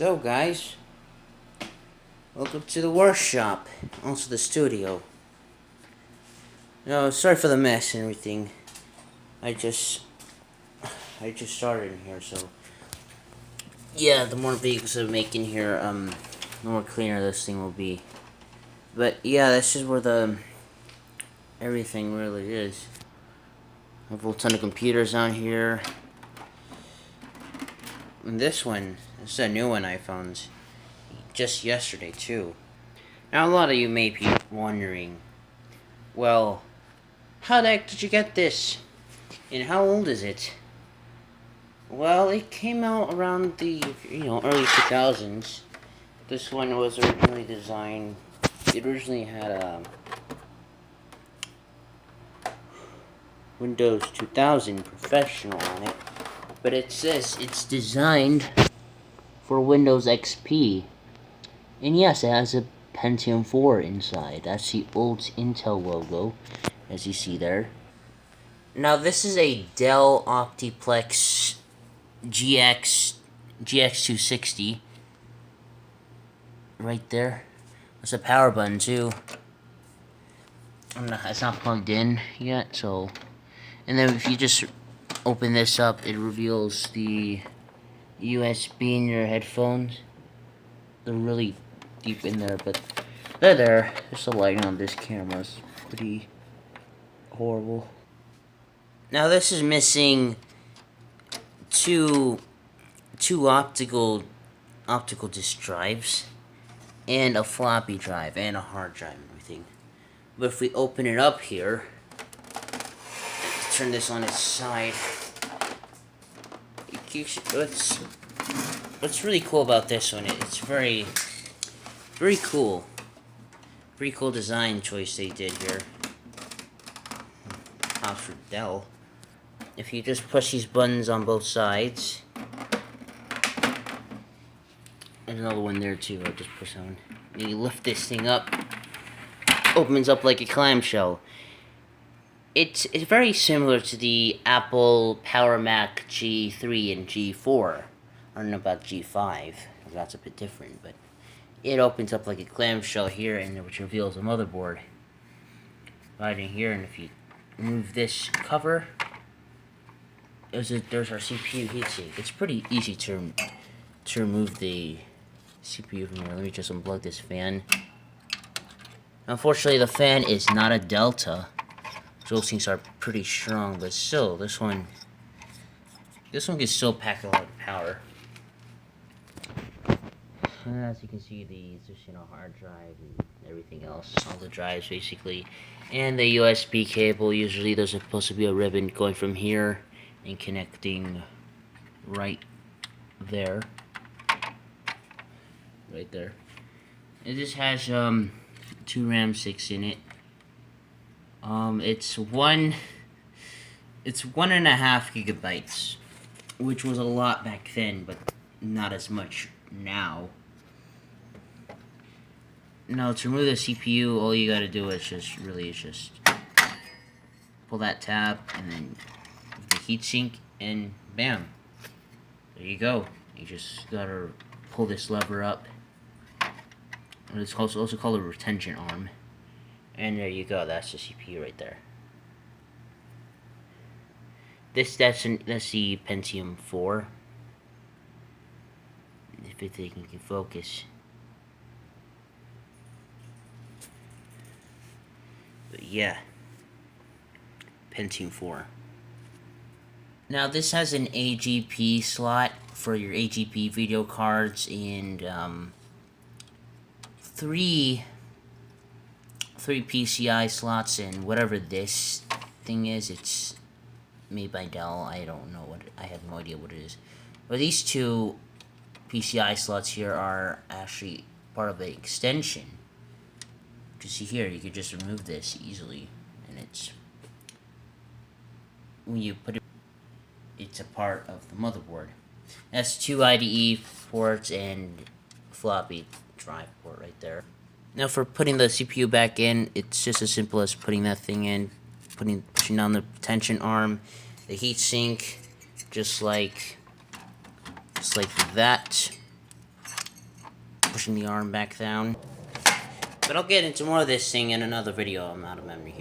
So guys, welcome to the workshop, also the studio. No, sorry for the mess and everything. I just started in here, so yeah, the more vehicles I make in here, the more cleaner this thing will be. But yeah, this is where the everything really is. I have a ton of computers on here. And this is a new one I found just yesterday too. Now a lot of you may be wondering, well, how the heck did you get this? And how old is it? Well, it came out around the, early 2000s. This one was originally designed, it originally had a Windows 2000 Professional on it, but it says it's designed for Windows XP. And yes, it has a Pentium 4 inside. That's the old Intel logo, as you see there. Now this is a Dell optiplex gx260 right there. There's a power button too. It's not plugged in yet, so. And then if you just open this up, it reveals the USB in your headphones. They're really deep in there, but they're there. Just the lighting on this camera is pretty horrible. Now this is missing two optical disk drives and a floppy drive and a hard drive and everything. But if we open it up here, let's turn this on its side. What's really cool about this one? It's very cool. Pretty cool design choice they did here. Props for Dell. If you just push these buttons on both sides. There's another one there too, I'll just push on. And you lift this thing up. Opens up like a clamshell. It's very similar to the Apple Power Mac G3 and G4. I don't know about G5, that's a bit different, but it opens up like a clamshell here, and which reveals a motherboard right in here. And if you remove this cover, there's our CPU heatsink. It's pretty easy to remove the CPU from here. Let me just unplug this fan. Unfortunately, the fan is not a Delta. Those things are pretty strong, but still, this one can still pack a lot of power. And as you can see, these just hard drive and everything else, all the drives basically, and the USB cable. Usually, there's supposed to be a ribbon going from here and connecting right there. Right there. It just has 2 RAM 6 in it. It's 1.5 gigabytes, which was a lot back then, but not as much now. Now to remove the CPU, all you gotta do is just pull that tab and then the heatsink, and bam, there you go. You just gotta pull this lever up. It's also called a retention arm. And there you go, that's the CPU right there. That's the Pentium 4. If it can focus. But yeah, Pentium 4. Now this has an AGP slot for your AGP video cards, and 3 PCI slots, and whatever this thing is, it's made by Dell. I don't know I have no idea what it is. But these 2 PCI slots here are actually part of an extension. You see here, you could just remove this easily, and when you put it, it's a part of the motherboard. That's 2 IDE ports and floppy drive port right there. Now for putting the CPU back in, it's just as simple as putting that thing in, pushing down the retention arm, the heatsink, just like that. pushing the arm back down. But I'll get into more of this thing in another video. I'm out of memory here.